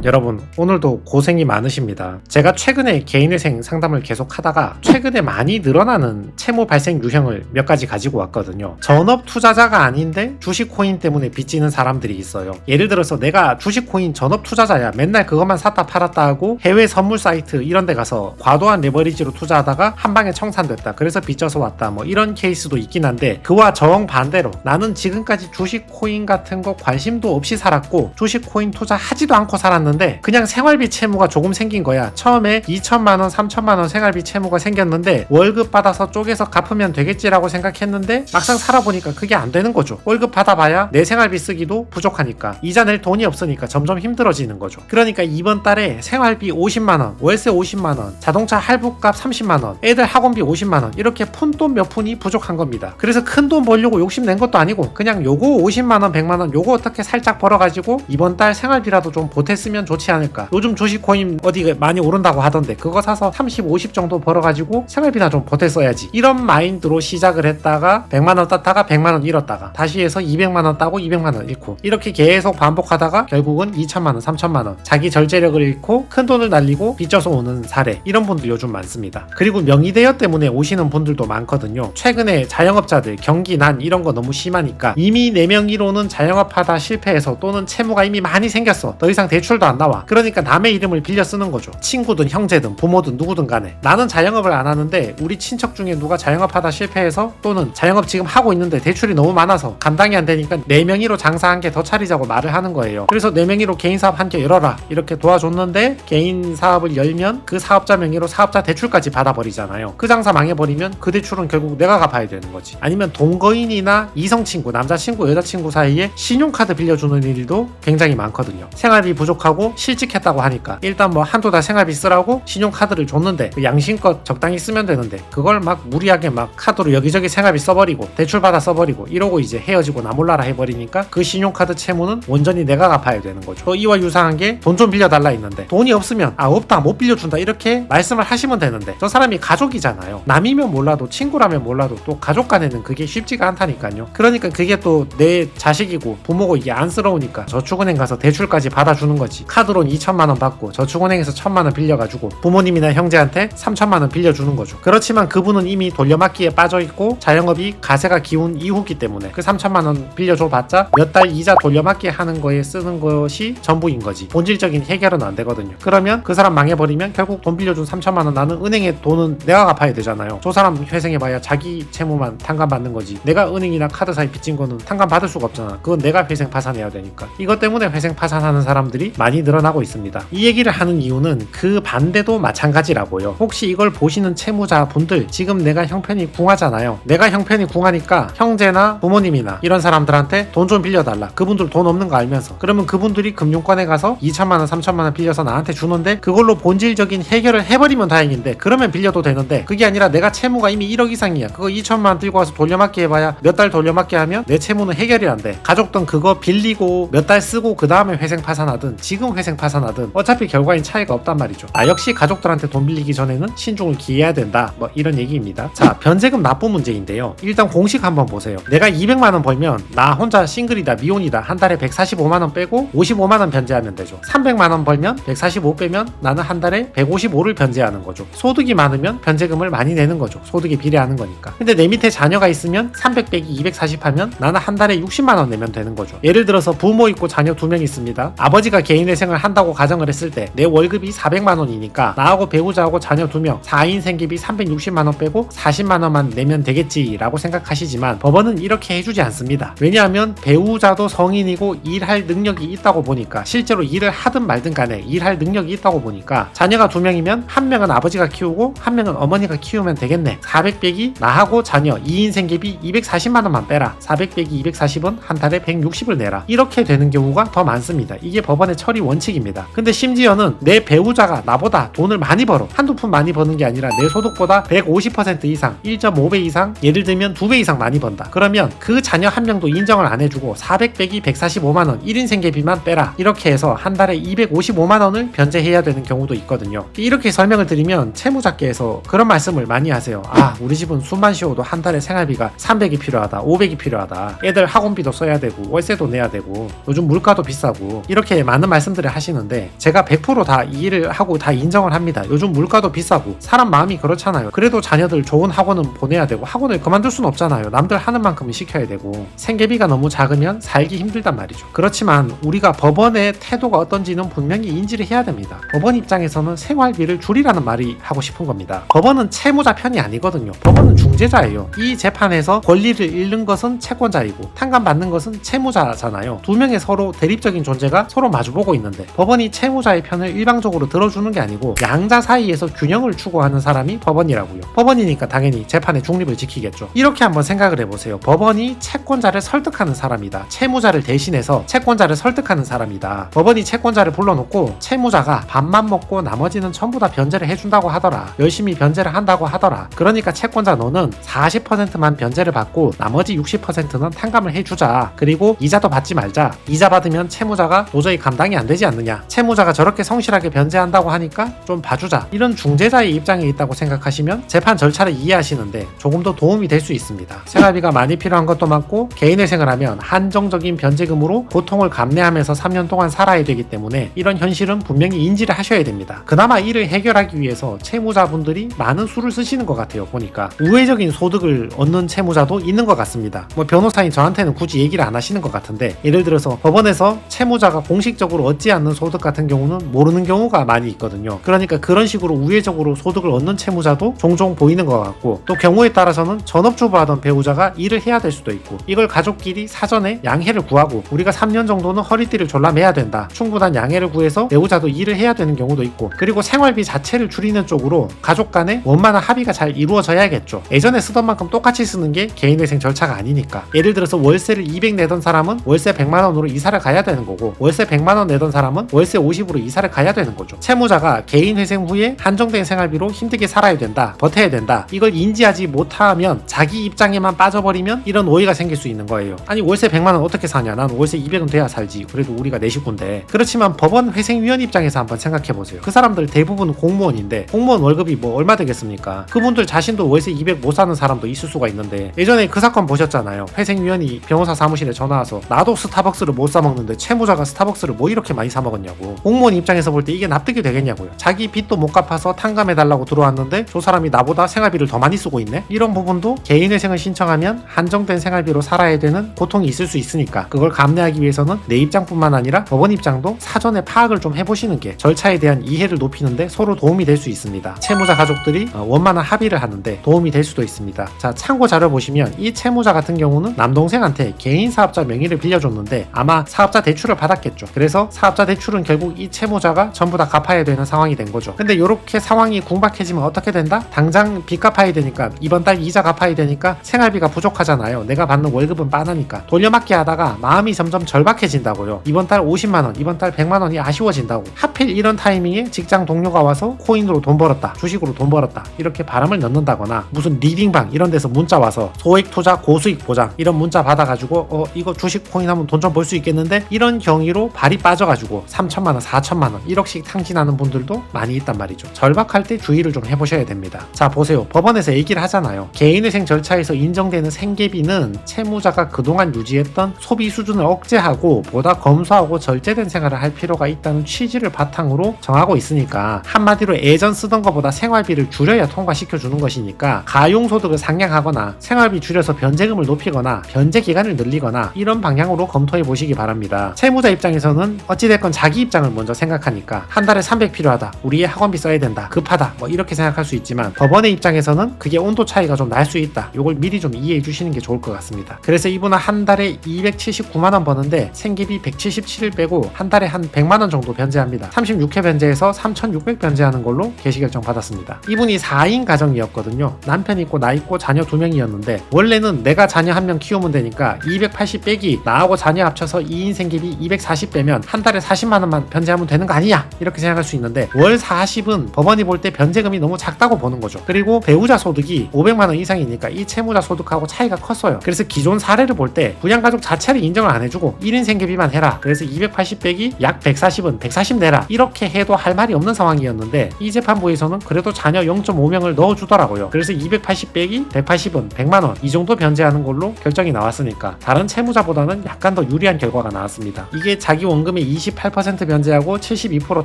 여러분 오늘도 고생이 많으십니다. 제가 최근에 개인회생 상담을 계속 하다가 최근에 많이 늘어나는 채무 발생 유형을 몇 가지 가지고 왔거든요. 전업 투자자가 아닌데 주식 코인 때문에 빚지는 사람들이 있어요. 예를 들어서 내가 주식 코인 전업 투자자야, 맨날 그것만 샀다 팔았다 하고 해외 선물 사이트 이런 데 가서 과도한 레버리지로 투자하다가 한 방에 청산됐다, 그래서 빚져서 왔다, 뭐 이런 케이스도 있긴 한데, 그와 정반대로 나는 지금까지 주식 코인 같은 거 관심도 없이 살았고 주식 코인 투자하지도 않고 살았는데 그냥 생활비 채무가 조금 생긴 거야. 처음에 2천만원 3천만원 생활비 채무가 생겼는데 월급 받아서 쪼개서 갚으면 되겠지라고 생각했는데 막상 살아보니까 그게 안 되는 거죠. 월급 받아봐야 내 생활비 쓰기도 부족하니까, 이자 낼 돈이 없으니까 점점 힘들어지는 거죠. 그러니까 이번 달에 생활비 50만원, 월세 50만원, 자동차 할부값 30만원, 애들 학원비 50만원, 이렇게 푼돈 몇 푼이 부족한 겁니다. 그래서 큰 돈 벌려고 욕심낸 것도 아니고 그냥 요거 50만원 100만원 요거 어떻게 살짝 벌어가지고 이번 달 생활비라도 좀 보탰으면 좋지 않을까. 요즘 주식 코인 어디 많이 오른다고 하던데 그거 사서 30, 50 정도 벌어가지고 생활비나 좀 보탰어야지, 이런 마인드로 시작을 했다가 100만원 땄다가 100만원 잃었다가 다시 해서 200만원 따고 200만원 잃고, 이렇게 계속 반복하다가 결국은 2천만원 3천만원 자기 절제력을 잃고 큰 돈을 날리고 빚져서 오는 사례, 이런 분들 요즘 많습니다. 그리고 명의대여 때문에 오시는 분들도 많거든요. 최근에 자영업자들 경기 난 이런 거 너무 심하니까 이미 내 명의로는 자영업하다 실패해서 또는 채무가 이미 많이 생겼어, 더 이상 대출도 안 나와. 그러니까 남의 이름을 빌려 쓰는 거죠. 친구든 형제든 부모든 누구든 간에 나는 자영업을 안 하는데 우리 친척 중에 누가 자영업하다 실패해서 또는 자영업 지금 하고 있는데 대출이 너무 많아서 감당이 안 되니까 내 명의로 장사 한 개 더 차리자고 말을 하는 거예요. 그래서 내 명의로 개인 사업 한 개 열어라 이렇게 도와줬는데 개인 사업을 열면 그 사업자 명의로 사업자 대출까지 받아버리잖아요. 그 장사 망해버리면 그 대출은 결국 내가 갚아야 되는 거지. 아니면 동거인이나 이성친구, 남자친구 여자친구 사이에 신용카드 빌려주는 일도 굉장히 많거든요. 생활비 부족하고 실직했다고 하니까 일단 뭐 한두 달 생활비 쓰라고 신용카드를 줬는데 양심껏 적당히 쓰면 되는데 그걸 막 무리하게 막 카드로 여기저기 생활비 써버리고 대출 받아 써버리고 이러고 이제 헤어지고 나 몰라라 해버리니까 그 신용카드 채무는 온전히 내가 갚아야 되는 거죠. 또 이와 유사한 게 돈 좀 빌려달라 했는데 돈이 없으면 없다 못 빌려준다 이렇게 말씀을 하시면 되는데 저 사람이 가족이잖아요. 남이면 몰라도 친구라면 몰라도 또 가족 간에는 그게 쉽지가 않다니까요. 그러니까 그게 또 내 자식이고 부모고 이게 안쓰러우니까 저축은행 가서 대출까지 받아주는 거지. 카드론 2천만원 받고 저축은행에서 1,000만원 빌려가지고 부모님이나 형제한테 3천만원 빌려주는 거죠. 그렇지만 그분은 이미 돌려막기에 빠져있고 자영업이 가세가 기운 이후기 때문에 그 3천만원 빌려줘봤자 몇 달 이자 돌려막기 하는 거에 쓰는 것이 전부인 거지. 본질적인 해결은 안 되거든요. 그러면 그 사람 망해버리면 결국 돈 빌려준 3천만원 나는 은행에 돈은 내가 갚아야 되잖아요. 저 사람 회생해봐야 자기 채무만 탕감받는 거지. 내가 은행이나 카드사에 빚진 거는 탕감받을 수가 없잖아. 그건 내가 회생 파산해야 되니까. 이것 때문에 회생 파산하는 사람들이 많이 늘어나고 있습니다. 이 얘기를 하는 이유는 그 반대도 마찬가지라고요. 혹시 이걸 보시는 채무자분들, 지금 내가 형편이 궁하잖아요. 내가 형편이 궁하니까 형제나 부모님이나 이런 사람들한테 돈 좀 빌려달라. 그분들 돈 없는 거 알면서. 그러면 그분들이 금융권에 가서 2천만원 3천만원 빌려서 나한테 주는데 그걸로 본질적인 해결을 해버리면 다행인데, 그러면 빌려도 되는데 그게 아니라 내가 채무가 이미 1억 이상이야. 그거 2천만원 들고 와서 돌려막기 해봐야 몇 달 돌려막기 하면 내 채무는 해결이 안 돼. 가족든 그거 빌리고 몇 달 쓰고 그 다음에 회생 파산하든 지금 회생 파산하든 어차피 결과엔 차이가 없단 말이죠. 역시 가족들한테 돈 빌리기 전에는 신중을 기해야 된다, 뭐 이런 얘기입니다. 자, 변제금 납부 문제인데요. 일단 공식 한번 보세요. 내가 200만원 벌면 나 혼자 싱글이다 미혼이다 한 달에 145만원 빼고 55만원 변제하면 되죠. 300만원 벌면 145 빼면 나는 한 달에 155를 변제하는 거죠. 소득이 많으면 변제금을 많이 내는 거죠. 소득에 비례하는 거니까. 근데 내 밑에 자녀가 있으면 300 빼기 240 하면 나는 한 달에 60만원 내면 되는 거죠. 예를 들어서 부모 있고 자녀 2명 있습니다. 아버지가 개인회생을 한다고 가정을 했을 때 내 월급이 400만원이니까 나하고 배우자하고 자녀 2명 4인 생계비 360만원 빼고 40만원만 내면 되겠지라고 생각하시지만 법원은 이렇게 해주지 않습니다. 왜냐하면 배우자도 성인이고 일할 능력이 있다고 보니까, 실제로 일을 하든 말든 간에 일할 능력이 있다고 보니까 자녀가 2명이면 한 명은 아버지가 키우고 한 명은 어머니가 키우면 되겠네. 400 빼기 나하고 자녀 2인 생계비 240만원만 빼라. 400 빼기 240은 한 달에 160을 내라. 이렇게 되는 경우가 더 많습니다. 이게 법원의 처리 원칙입니다. 근데 심지어는 내 배우자가 나보다 돈을 많이 벌어. 한두 푼 많이 버는 게 아니라 내 소득보다 150% 이상, 1.5배 이상, 예를 들면 2배 이상 많이 번다. 그러면 그 자녀 한 명도 인정을 안 해주고 400 빼기 145만원 1인 생계비만 빼라. 이렇게 해서 한 달에 255만원을 변제해야 되는 경우도 있거든요. 이렇게 설명을 드리면 채무자께서 그런 말씀을 많이 하세요. 우리 집은 숨만 쉬어도 한 달에 생활비가 300이 필요하다, 500이 필요하다, 애들 학원비도 써야 되고 월세도 내야 되고 요즘 물가도 비싸고, 이렇게 많은 말씀 말씀들을 하시는데 제가 100% 다 이해를 하고 다 인정을 합니다. 요즘 물가도 비싸고 사람 마음이 그렇잖아요. 그래도 자녀들 좋은 학원은 보내야 되고 학원을 그만둘 수는 없잖아요. 남들 하는 만큼은 시켜야 되고 생계비가 너무 작으면 살기 힘들단 말이죠. 그렇지만 우리가 법원의 태도가 어떤지는 분명히 인지를 해야 됩니다. 법원 입장에서는 생활비를 줄이라는 말이 하고 싶은 겁니다. 법원은 채무자 편이 아니거든요. 법원은 중재자예요. 이 재판에서 권리를 잃는 것은 채권자이고 탕감받는 것은 채무자잖아요. 두 명의 서로 대립적인 존재가 서로 마주보고 있는데 법원이 채무자의 편을 일방적으로 들어주는 게 아니고 양자 사이에서 균형을 추구하는 사람이 법원이라고요. 법원이니까 당연히 재판의 중립을 지키겠죠. 이렇게 한번 생각을 해보세요. 법원이 채권자를 설득하는 사람이다. 채무자를 대신해서 채권자를 설득하는 사람이다. 법원이 채권자를 불러놓고 채무자가 밥만 먹고 나머지는 전부 다 변제를 해준다고 하더라. 열심히 변제를 한다고 하더라. 그러니까 채권자 너는 40%만 변제를 받고 나머지 60%는 탕감을 해주자. 그리고 이자도 받지 말자. 이자 받으면 채무자가 도저히 감당이 안 되지 않느냐. 채무자가 저렇게 성실하게 변제한다고 하니까 좀 봐주자. 이런 중재자의 입장에 있다고 생각하시면 재판 절차를 이해하시는데 조금 더 도움이 될 수 있습니다. 생활비가 많이 필요한 것도 많고 개인회생을 하면 한정적인 변제금으로 고통을 감내하면서 3년 동안 살아야 되기 때문에 이런 현실은 분명히 인지를 하셔야 됩니다. 그나마 이를 해결하기 위해서 채무자분들이 많은 수를 쓰시는 것 같아요. 보니까 우회적인 소득을 얻는 채무자도 있는 것 같습니다. 변호사인 저한테는 굳이 얘기를 안 하시는 것 같은데 예를 들어서 법원에서 채무자가 공식적으로 얻지 않는 소득 같은 경우는 모르는 경우가 많이 있거든요. 그러니까 그런 식으로 우회적으로 소득을 얻는 채무자도 종종 보이는 것 같고 또 경우에 따라서는 전업주부하던 배우자가 일을 해야 될 수도 있고 이걸 가족끼리 사전에 양해를 구하고 우리가 3년 정도는 허리띠를 졸라매야 된다. 충분한 양해를 구해서 배우자도 일을 해야 되는 경우도 있고 그리고 생활비 자체를 줄이는 쪽으로 가족 간에 원만한 합의가 잘 이루어져야겠죠. 예전에 쓰던 만큼 똑같이 쓰는 게 개인회생 절차가 아니니까. 예를 들어서 월세를 200 내던 사람은 월세 100만원으로 이사를 가야 되는 거고 월세 100만원 내던 사람은 월세 50으로 이사를 가야 되는 거죠. 채무자가 개인회생 후에 한정된 생활비로 힘들게 살아야 된다. 버텨야 된다. 이걸 인지하지 못하면 자기 입장에만 빠져버리면 이런 오해가 생길 수 있는 거예요. 아니 월세 100만원 어떻게 사냐. 난 월세 200은 돼야 살지. 그래도 우리가 내 식구인데. 그렇지만 법원 회생위원 입장에서 한번 생각해보세요. 그 사람들 대부분 공무원인데 공무원 월급이 뭐 얼마 되겠습니까? 그분들 자신도 월세 200 못 사는 사람도 있을 수가 있는데 예전에 그 사건 보셨잖아요. 회생위원이 변호사 사무실에 전화와서 나도 스타벅스를 못 사 먹는데 채무자가 스타벅스를 뭐 이렇게 많이 사 먹었냐고. 공무원 입장에서 볼 때 이게 납득이 되겠냐고요. 자기 빚도 못 갚아서 탕감해달라고 들어왔는데 저 사람이 나보다 생활비를 더 많이 쓰고 있네? 이런 부분도 개인회생을 신청하면 한정된 생활비로 살아야 되는 고통이 있을 수 있으니까 그걸 감내하기 위해서는 내 입장뿐만 아니라 법원 입장도 사전에 파악을 좀 해보시는 게 절차에 대한 이해를 높이는데 서로 도움이 될 수 있습니다. 채무자 가족들이 원만한 합의를 하는데 도움이 될 수도 있습니다. 자, 참고 자료 보시면 이 채무자 같은 경우는 남동생한테 개인 사업자 명의를 빌려줬는데 아마 사업자 대출을 받았겠죠. 그래서 사업자 대출은 결국 이 채무자가 전부 다 갚아야 되는 상황이 된 거죠. 근데 이렇게 상황이 궁박해지면 어떻게 된다? 당장 빚 갚아야 되니까 이번 달 이자 갚아야 되니까 생활비가 부족하잖아요. 내가 받는 월급은 빠나니까 돌려막기 하다가 마음이 점점 절박해진다고요. 이번 달 50만원, 이번 달 100만원이 아쉬워진다고. 하필 이런 타이밍에 직장 동료가 와서 코인으로 돈 벌었다, 주식으로 돈 벌었다 이렇게 바람을 넣는다거나 무슨 리딩방 이런 데서 문자 와서 소액 투자 고수익 보장 이런 문자 받아가지고 이거 주식 코인 하면 돈 좀 벌 수 있겠는데 이런 경위로 발이 빠져가지고 3천만원, 4천만원 1억씩 탕진하는 분들도 많이 있단 말이죠. 절박할 때 주의를 좀 해보셔야 됩니다. 자, 보세요. 법원에서 얘기를 하잖아요. 개인회생 절차에서 인정되는 생계비는 채무자가 그동안 유지했던 소비 수준을 억제하고 보다 검소하고 절제된 생활을 할 필요가 있다는 취지를 바탕으로 정하고 있으니까 한마디로 예전 쓰던 것보다 생활비를 줄여야 통과시켜주는 것이니까 가용소득을 상향하거나 생활비 줄여서 변제금을 높이거나 변제 기간을 늘리거나 이런 방향으로 검토해 보시기 바랍니다. 채무자 입장에서는 어찌됐건 자기 입장을 먼저 생각하니까 한 달에 300 필요하다, 우리의 학원비 써야 된다, 급하다 뭐 이렇게 생각할 수 있지만 법원의 입장에서는 그게 온도 차이가 좀 날 수 있다. 이걸 미리 좀 이해해 주시는 게 좋을 것 같습니다. 그래서 이분은 한 달에 279만원 버는데 생계비 177을 빼고 한 달에 한 100만원 정도 변제합니다. 36회 변제해서 3,600 변제하는 걸로 개시결정 받았습니다. 이분이 4인 가정이었거든요. 남편 있고 나 있고 자녀 2명이었는데 원래는 내가 자녀 1명 키우면 되니까 280 빼기 나하고 자녀 합쳐서 2인 생계비 240 빼면 한 달에 40만원만 변제하면 되는 거 아니냐 이렇게 생각할 수 있는데 월 40은 법원이 볼 때 변제금이 너무 작다고 보는 거죠. 그리고 배우자 소득이 500만원 이상이니까 이 채무자 소득하고 차이가 컸어요. 그래서 기존 사례를 볼 때 부양가족 자체를 인정을 안 해주고 1인 생계비만 해라. 그래서 280 빼기 약 140은 140 내라 이렇게 해도 할 말이 없는 상황이었는데 이 재판부에서는 그래도 자녀 0.5명을 넣어주더라고요. 그래서 280 빼기 180은 100만원 이 정도 변제하는 걸로 결정이 나왔으니까 다른 채무자보다는 약간 더 유리한 결과가 나왔습니다. 이게 자기 원금의 28% 변제하고 72%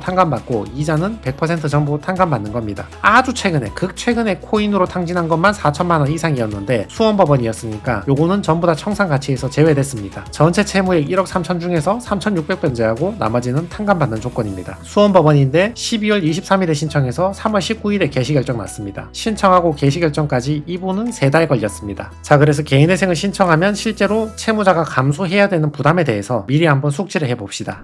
탕감받고 이자는 100% 전부 탕감받는 겁니다. 아주 최근에 극최근에 코인으로 탕진한 것만 4천만원 이상이었는데 수원법원이었으니까 요거는 전부 다 청산가치에서 제외됐습니다. 전체 채무액 1억 3천 중에서 3,600 변제하고 나머지는 탕감받는 조건입니다. 수원법원인데 12월 23일에 신청해서 3월 19일에 개시결정 났습니다. 신청하고 개시결정까지 이분은 3달 걸렸습니다. 자, 그래서 개인회생을 신청하면 실제로 채무자가 감수해야 되는 부담에 대해서 미리 한번 숙지를 해봅시다.